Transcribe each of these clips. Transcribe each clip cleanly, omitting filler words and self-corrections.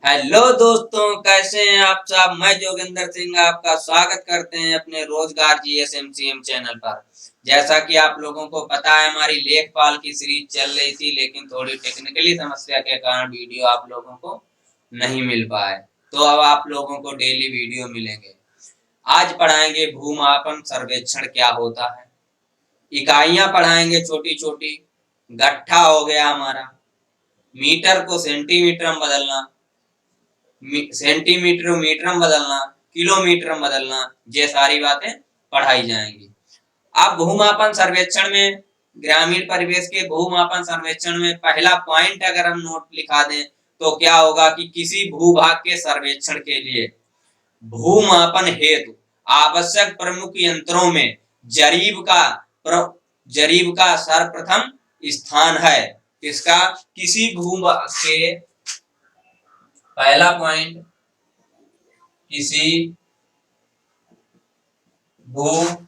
Hello दोस्तों, कैसे हैं आप सब। मैं जोगिंदर सिंह आपका स्वागत करते हैं अपने रोजगार जीएसएमसीएम चैनल पर। जैसा कि आप लोगों को पता है, हमारी लेखपाल की सीरीज चल रही थी, लेकिन थोड़ी टेक्निकली समस्या के कारण वीडियो आप लोगों को नहीं मिल पाए। तो अब आप लोगों को डेली वीडियो मिलेंगे। आज पढ़ाएंगे भूमापन सर्वेक्षण क्या होता है। इकाइयां पढ़ाएंगे छोटी छोटी। गट्ठा हो गया हमारा। मीटर को सेंटीमीटर में बदलना, सेंटीमीटर मीटर में बदलना, किलोमीटर में बदलना, ये सारी बातें पढ़ाई जाएंगी। अब भूमापन सर्वेक्षण में, ग्रामीण परिवेश के भूमापन सर्वेक्षण में पहला पॉइंट अगर हम नोट लिखा दें तो क्या होगा कि किसी भूभाग के सर्वेक्षण के लिए भूमापन हेतु आवश्यक प्रमुख यंत्रों में जरीब का जरीब का सर्वप्रथम स्थान है। किसका? किसी भूभाग के, पहला पॉइंट, किसी भूभाग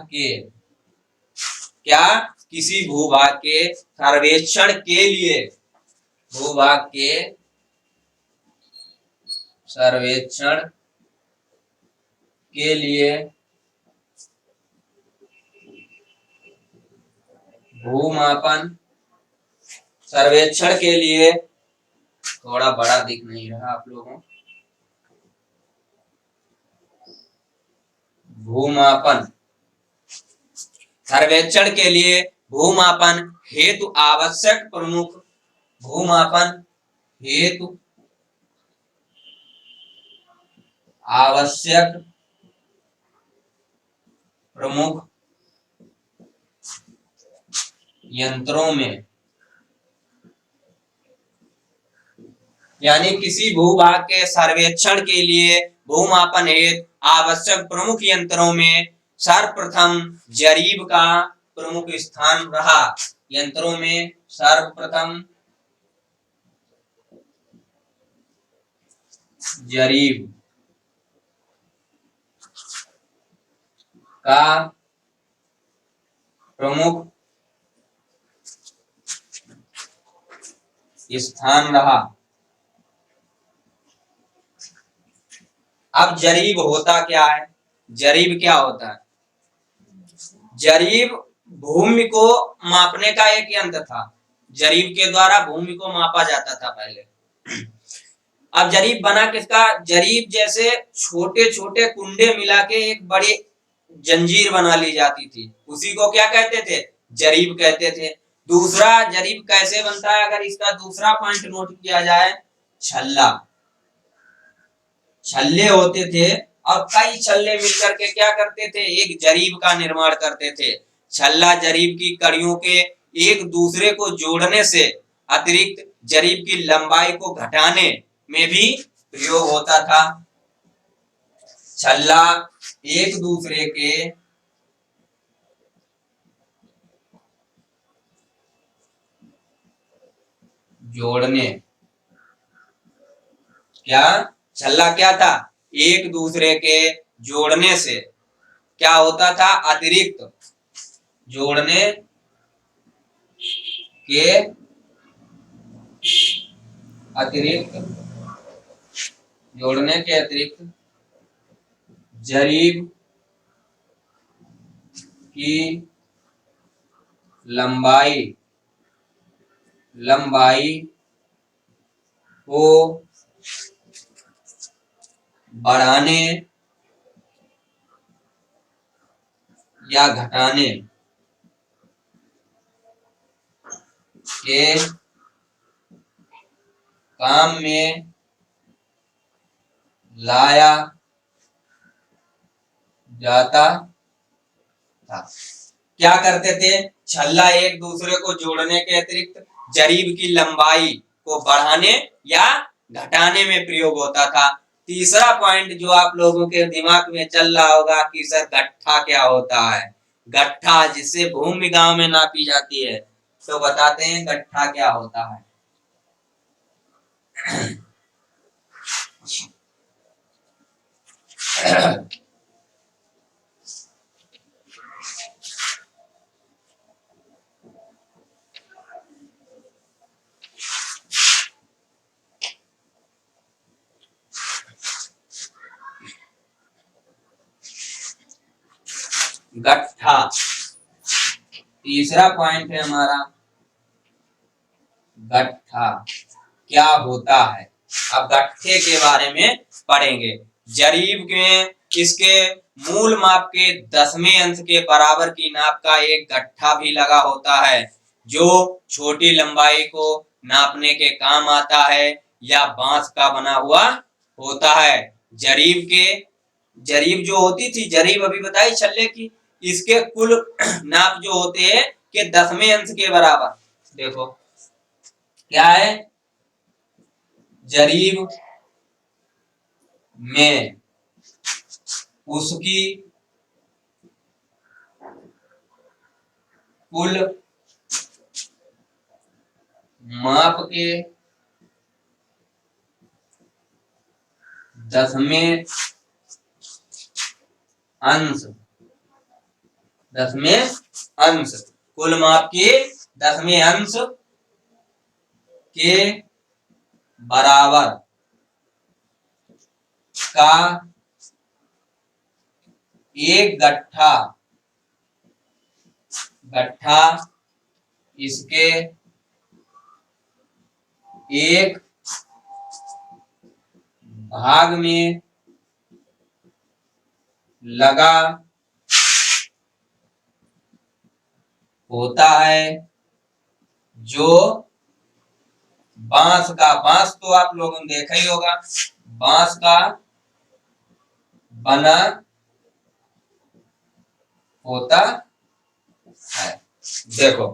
के, क्या? किसी भूभाग के सर्वेक्षण के लिए, भूभाग के सर्वेक्षण के लिए भूमापन सर्वेक्षण के लिए, थोड़ा बड़ा दिख नहीं रहा आप लोगों, भूमापन सर्वेक्षण के लिए भूमापन हेतु आवश्यक प्रमुख, भूमापन हेतु आवश्यक प्रमुख यंत्रों में, यानी किसी भूभाग के सर्वेक्षण के लिए भूमापन हेतु आवश्यक प्रमुख यंत्रों में सर्वप्रथम जरीब का प्रमुख स्थान रहा। यंत्रों में सर्वप्रथम जरीब का प्रमुख स्थान रहा। अब जरीब होता क्या है? जरीब क्या होता है? जरीब भूमि को मापने का एक यंत्र था। जरीब के द्वारा भूमि को मापा जाता था पहले। अब जरीब बना किसका? जरीब जैसे छोटे छोटे कुंडे मिला के एक बड़ी जंजीर बना ली जाती थी, उसी को क्या कहते थे? जरीब कहते थे। दूसरा, जरीब कैसे बनता है अगर इसका दूसरा पॉइंट नोट किया जाए, छल्ला। छल्ले होते थे और कई छल्ले मिलकर के क्या करते थे? एक जरीब का निर्माण करते थे। छल्ला जरीब की कड़ियों के एक दूसरे को जोड़ने से अतिरिक्त जरीब की लंबाई को घटाने में भी प्रयोग होता था। छल्ला एक दूसरे के जोड़ने, क्या छल्ला क्या था? एक दूसरे के जोड़ने से क्या होता था? अतिरिक्त जोड़ने के अतिरिक्त, जोड़ने के अतिरिक्त जरीब की लंबाई को बढ़ाने या घटाने के काम में लाया जाता था। क्या करते थे? छल्ला एक दूसरे को जोड़ने के अतिरिक्त जरीब की लंबाई को बढ़ाने या घटाने में प्रयोग होता था। तीसरा पॉइंट जो आप लोगों के दिमाग में चल रहा होगा कि सर गट्ठा क्या होता है। गट्ठा जिससे भूमि गांव में नापी जाती है, तो बताते हैं गट्ठा क्या होता है। गट्ठा। तीसरा पॉइंट है हमारा गट्ठा क्या होता है। अब गट्ठे के बारे में पढ़ेंगे। जरीब में इसके मूल माप के 10वें अंश के बराबर की नाप का एक गट्ठा भी लगा होता है, जो छोटी लंबाई को नापने के काम आता है या बांस का बना हुआ होता है। जरीब जो होती थी, जरीब अभी बताई छल्ले की, इसके कुल नाप जो होते हैं कि 10वें अंश के बराबर। देखो क्या है, जरीब में उसकी कुल माप के 10वें अंश, 10वें अंश, कुल माप के 10वें अंश के बराबर का एक गट्ठा इसके एक भाग में लगा होता है, जो बांस तो आप लोगों ने देखा ही होगा, बांस का बना होता है। देखो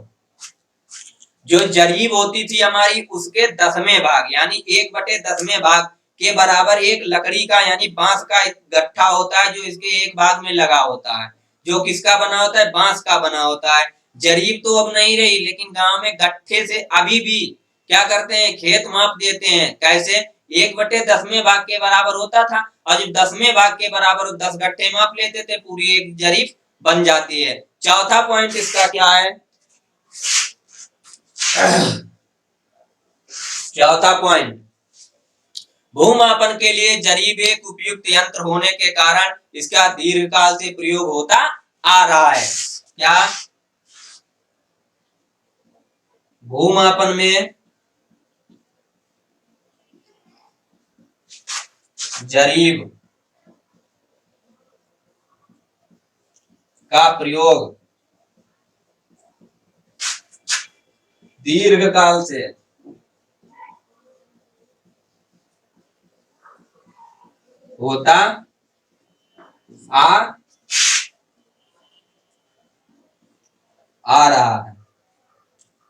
जो जरीब होती थी हमारी, उसके 10वें भाग यानी 1/10वें भाग के बराबर एक लकड़ी का यानी बांस का गट्ठा होता है, जो इसके एक भाग में लगा होता है, जो किसका बना होता है, बांस का बना होता है। जरीब तो अब नहीं रही, लेकिन गांव में गट्ठे से अभी भी क्या करते हैं, खेत माप देते हैं। कैसे, 1/10वें भाग के बराबर होता था, और जब 10वें भाग के बराबर 10 गट्ठे माप लेते थे, पूरी एक जरीब बन जाती है। चौथा पॉइंट इसका क्या है, चौथा पॉइंट, भूमापन के लिए जरीब एक उपयुक्त यंत्र होने के कारण इसका दीर्घकाल से प्रयोग होता आ रहा है। क्या, भूमापन में जरीब का प्रयोग दीर्घकाल से होता आ रहा है।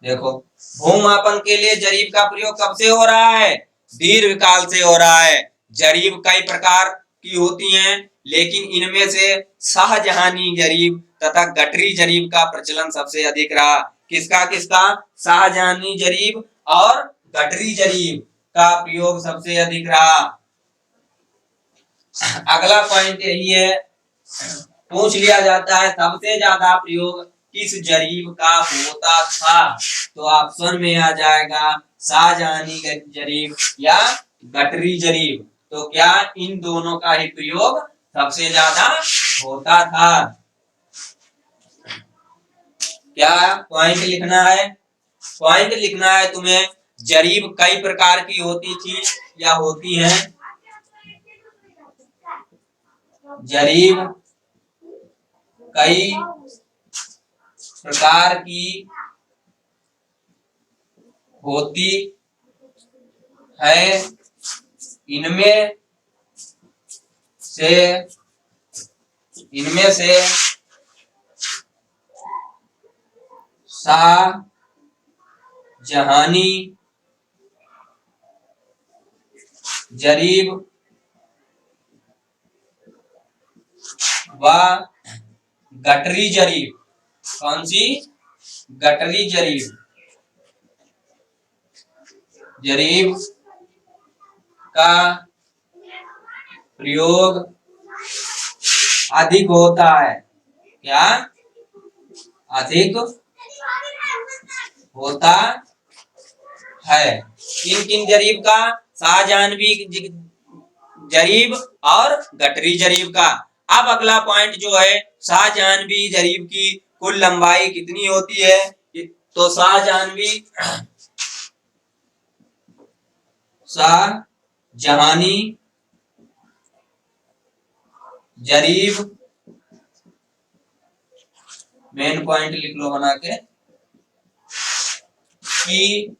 देखो, भूमापन के लिए जरीब का प्रयोग कब से हो रहा है, दीर्घकाल से हो रहा है। जरीब कई प्रकार की होती हैं, लेकिन इनमें से शाहजहानी जरीब तथा गठरी जरीब का प्रचलन सबसे अधिक रहा। किसका किसका, शाहजहानी जरीब और गठरी जरीब का प्रयोग सबसे अधिक रहा। अगला पॉइंट यही है, पूछ लिया जाता है सबसे ज्यादा प्रयोग किस जरीब का होता था, तो ऑप्शन में आ जाएगा शाहजहानी जरीब या गठरी जरीब। तो क्या इन दोनों का ही प्रयोग सबसे ज्यादा होता था। क्या पॉइंट लिखना है, पॉइंट लिखना है तुम्हें, जरीब कई प्रकार की होती थी या होती है। जरीब कई प्रकार की होती है, इनमें से शाहजहानी जरीब व गठरी जरीब, कौन सी, गठरी जरीब का प्रयोग अधिक होता है। क्या, अधिक होता है। किन किन जरीब का, शाहजहानी जरीब और गठरी जरीब का। अब अगला पॉइंट जो है, शाहजहानवी जरीब की कुल लंबाई कितनी होती है? तो शाहजहानी जरीब, मेन पॉइंट लिख लो बना के, की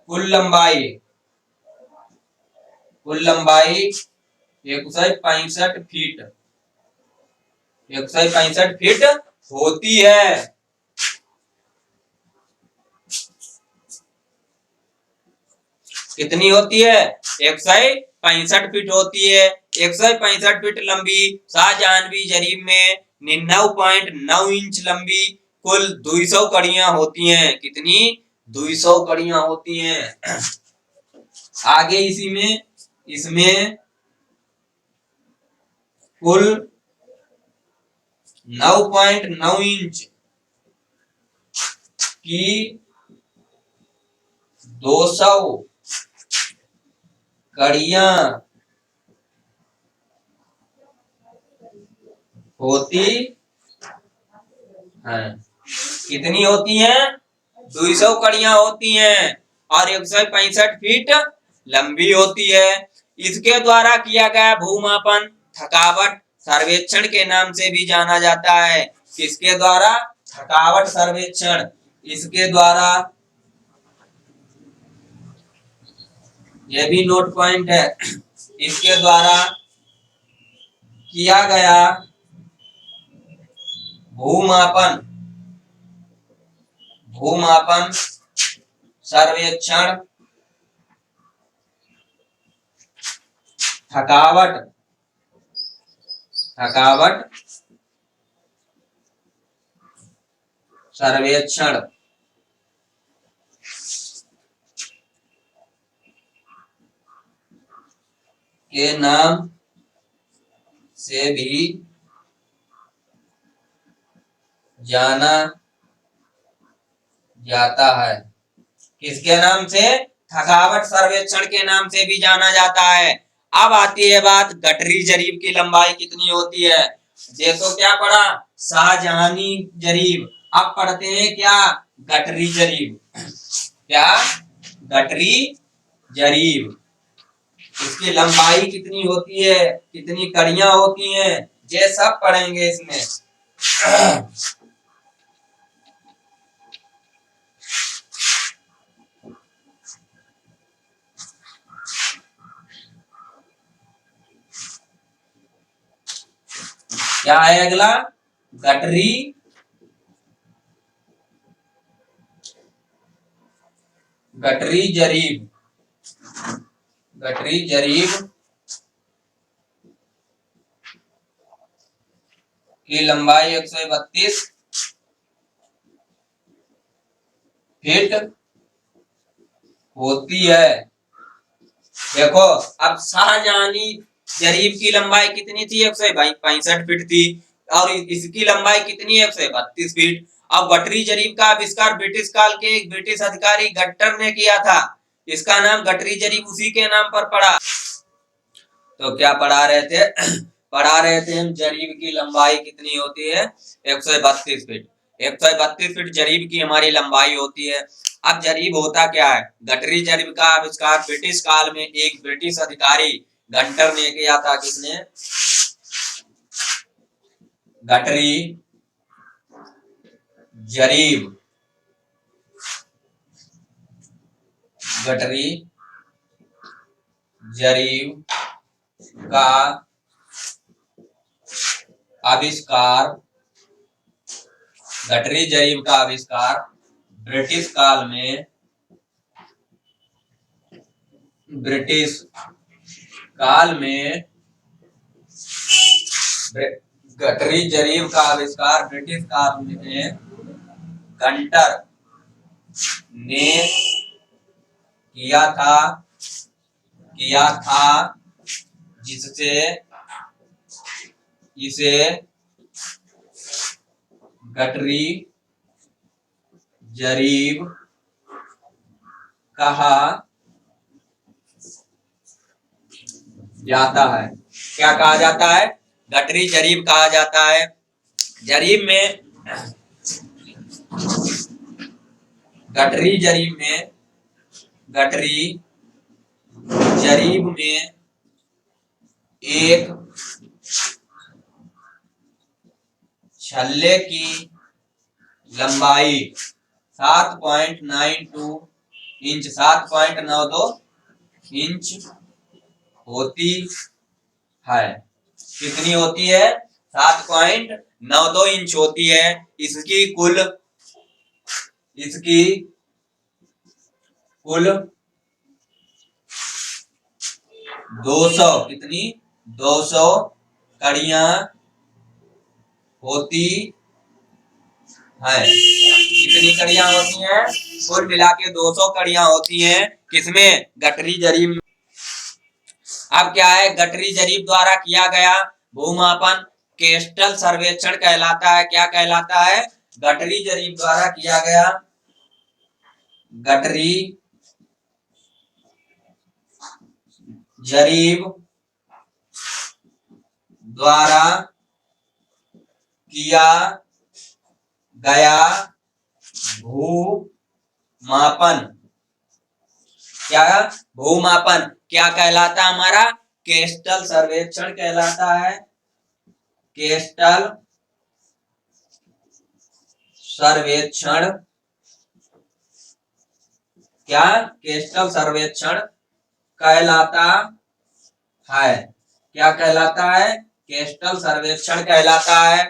कुल लंबाई 165 फीट, 165 फीट होती है। कितनी होती है? 165 फीट होती है। 165 फीट लंबी शाहजहानवी जरीब में 99.9 इंच लंबी कुल 200 कड़ियां होती हैं। कितनी? 200 कड़ियां होती हैं। आगे इसमें कुल 9.9 इंच की 200 कड़ियां होती हैं। कितनी होती हैं? 200 कड़ियां होती हैं और 165 फीट लंबी होती है। इसके द्वारा किया गया भूमापन थकावट सर्वेक्षण के नाम से भी जाना जाता है। किसके द्वारा? थकावट सर्वेक्षण। इसके द्वारा, यह भी नोट पॉइंट है, इसके द्वारा किया गया भूमापन सर्वेक्षण थकावट सर्वेक्षण के नाम से भी जाना जाता है। किसके नाम से? थकावट सर्वेक्षण के नाम से भी जाना जाता है। अब आती है बात, गठरी जरीब की लंबाई कितनी होती है? देखो क्या पढ़ा? शाहजहानी जरीब। अब पढ़ते हैं क्या? गठरी जरीब। क्या? गठरी जरीब। इसकी लंबाई कितनी होती है, कितनी कड़ियां होती हैं, ये सब पढ़ेंगे इसमें। क्या है अगला? गठरी जरीब। गठरी जरीब की लंबाई 132 फीट होती है। देखो, अब शाहजहानी जरीब की लंबाई कितनी थी? 165 फीट थी और इसकी लंबाई कितनी है? 132 फीट। अब गठरी जरीब का आविष्कार ब्रिटिश काल के एक ब्रिटिश अधिकारी गट्टर ने किया था। इसका नाम गठरी जरीब उसी के नाम पर पड़ा। तो क्या पढ़ा रहे थे? पढ़ा रहे थे हम, जरीब की लंबाई कितनी होती है? 132 फीट। 132 फीट जरीब की हमारी लंबाई होती है। अब जरीब होता क्या है? गठरी जरीब का आविष्कार ब्रिटिश काल में एक ब्रिटिश अधिकारी गंटर ने किया था। किसने? गठरी जरीब। गठरी जरीब का आविष्कार, गठरी जरीब का आविष्कार ब्रिटिश काल में गठरी जरीब का आविष्कार ब्रिटिश काल में गंटर ने किया था, जिससे इसे गठरी जरीब कहा जाता है। क्या कहा जाता है? गठरी जरीब कहा जाता है। जरीब में गठरी जरीब में एक छल्ले की लंबाई 7.92 इंच 7.92 इंच होती है। कितनी होती है? 7.92 इंच होती है। इसकी कुल 200 कितनी 200 कड़ियां होती है। कितनी कड़ियां होती हैं? कुल मिला के 200 कड़ियां होती हैं। किसमें? गठरी जरीब में। अब क्या है? गठरी जरीब द्वारा किया गया भूमापन केस्टल सर्वेक्षण कहलाता है। क्या कहलाता है? गठरी जरीब द्वारा किया गया गठरी जरीब द्वारा किया गया भूमापन क्या कहलाता है? हमारा केस्टल सर्वेक्षण कहलाता है। केस्टल सर्वेक्षण केस्टल सर्वेक्षण कहलाता है। क्या कहलाता है? केस्टल सर्वेक्षण कहलाता है।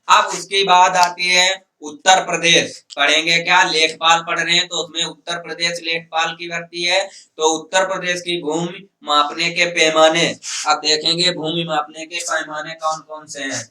अब उसके बाद आती है उत्तर प्रदेश। पढ़ेंगे क्या? लेखपाल पढ़ रहे हैं तो उसमें उत्तर प्रदेश लेखपाल की भर्ती है। तो उत्तर प्रदेश की भूमि मापने के पैमाने, अब देखेंगे भूमि मापने के पैमाने कौन कौन से हैं।